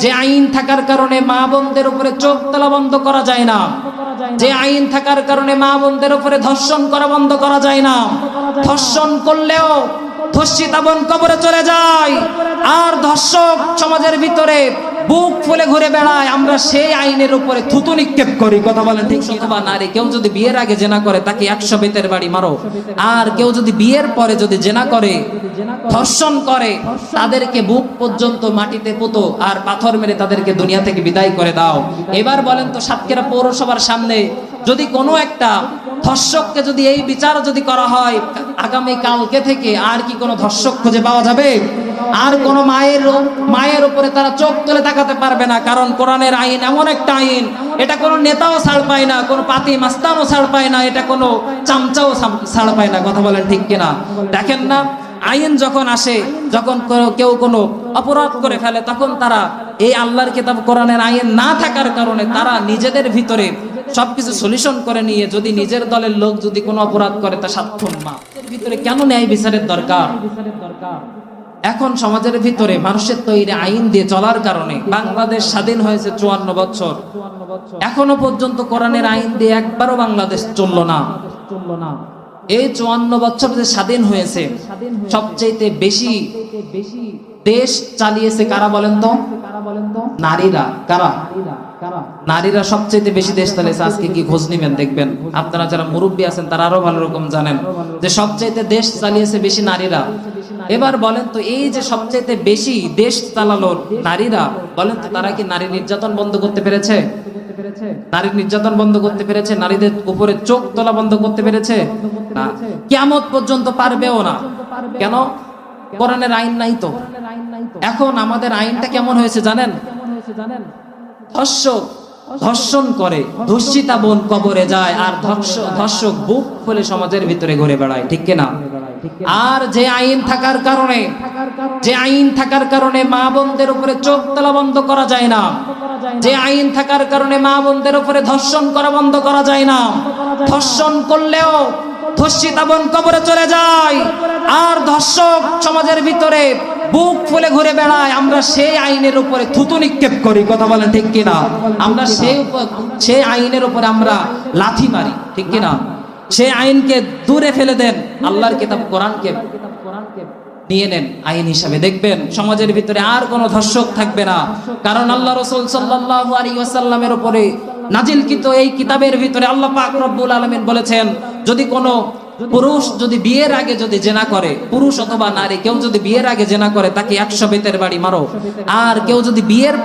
যে আইন থাকার কারণে মা বোনদের উপরে চোখ তোলা বন্ধ করা যায় না, যে আইন থাকার কারণে মা বোনদের উপরে ধর্ষণ করা বন্ধ করা যায় না। ধর্ষণ করলেও ধর্ষিতা বোন কবরে চলে যায়, আর ধর্ষক সমাজের ভিতরে বুক ফুলে ঘুরে বেড়ায়। আমরা সেই আইনের উপরে থুতু নিক্ষেপ করি। কথা বলেন ঠিক? অথবা নারী কেউ যদি বিয়ের আগে জেনা করে তাকে 100 বেতের বাড়ি মারো, আর কেউ যদি বিয়ের পরে যদি জেনা করে, ধর্ষণ করে, তাদেরকে বুক পর্যন্ত মাটিতে পুঁতো আর পাথর মেরে তাদেরকে দুনিয়া থেকে বিদায় করে দাও। এবার বলেন তো, সাতক্ষীরা পৌরসভার সামনে যদি কোনো একটা ধর্ষককে যদি এই বিচার যদি করা হয়, আগামী কালকে থেকে আর কি কোনো ধর্ষক খুঁজে পাওয়া যাবে? আর কোনো মায়ের উপরে তারা চোখ তুলে তাকাতে পারবে না। কারণ কোরআনের আইন এমন একটা আইন, এটা কোনো নেতাও ছাড় পায় না, কোনো পাতি মাস্তানও ছাড় পায় না, এটা কোনো চামচাও ছাড় পায় না। কথা বলেন ঠিক কিনা? দেখেন না, আইন যখন আসে, যখন কেউ কোনো অপরাধ করে ফেলে, তখন তারা এই আল্লাহর কিতাব কোরআনের আইন না থাকার কারণে তারা নিজেদের ভিতরে সবকিছু সলিউশন করে নিয়ে, যদি নিজের দলের লোক যদি কোনো অপরাধ করে তা 7 খুন মা। ভিতরে কেন ন্যায় বিচারের দরকার? এখন সমাজের ভিতরে মানুষের তৈরি আইন দিয়ে চলার কারণে বাংলাদেশ স্বাধীন হয়েছে 54 বছর, এখনো পর্যন্ত কোরআনের আইন দিয়ে একবারও বাংলাদেশ চললো না। এই 54 বছর যে স্বাধীন হয়েছে, সবচেয়ে বেশি দেশ চালিয়েছে কারা বলেন তো? নারীরা। কারা? নারীরা সবচেয়ে বেশি দেশ চালিয়েছে। আজকে কি খোঁজ নিবেন, দেখবেন আপনারা যারা মুরব্বী আছেন তারা আরো ভালো রকম জানেন যে সবচেয়ে দেশ চালিয়েছে বেশি নারীরা। এবার বলেন তো, এই যে সবচেয়ে বেশি দেশ চালালো নারীরা, বলেন তো তারা কি নারী নির্যাতন বন্ধ করতে পেরেছে? নারী নির্যাতন বন্ধ করতে পেরেছে? নারীদের উপরে চোখ তোলা বন্ধ করতে পেরেছে? না, কিয়ামত পর্যন্ত পারবেও না। কেন? কোরআনের আইন নাই তো। এখন আমাদের আইনটা কেমন হয়েছে জানেন? ধর্ষণ করে ধর্ষিতা বোন কবরে যায়, আর ধর্ষক বুক ফুলে সমাজের ভিতরে ঘুরে বেড়ায়। ঠিক কিনা? আর যে আইন থাকার কারণে মা বোনদের উপরে চোখ তোলা বন্ধ করা যায় না, যে আইন থাকার কারণে মা বোনদের উপরে ধর্ষণ করা বন্ধ করা যায় না। ধর্ষণ করলেও ধর্ষিতা বোন কবরে চলে যায়, আর ধর্ষক সমাজের ভিতরে বুক ফুলে ঘুরে বেড়ায়। আমরা সেই আইনের উপরে থুতু নিক্ষেপ করি। কথা বলেন ঠিক কিনা? আমরা সেই আইনের উপরে আমরা লাথি মারি। ঠিক কিনা? সেই আইনকে দূরে ফেলে দেন, আল্লাহর কিতাব কোরআনকে নিয়ে নেন আইন হিসাবে। দেখবেন সমাজের ভিতরে আর কোনো ধর্ষক থাকবে না। কারণ আল্লাহ রাসূল সাল্লাল্লাহু আলাইহি ওয়াসাল্লামের উপরে নাজিলকৃত এই কিতাবের ভিতরে আল্লাহ পাক রব্বুল আলামিন বলেছেন, যদি কোনো পুরুষ যদি বিয়ের আগে যদি জেনা করে, পুরুষ অথবা নারী কেউ যদি বিয়ের আগে জেনা করে তাকে 100 বেতের বাড়ি মারো, আর কেউ যদি বিয়ের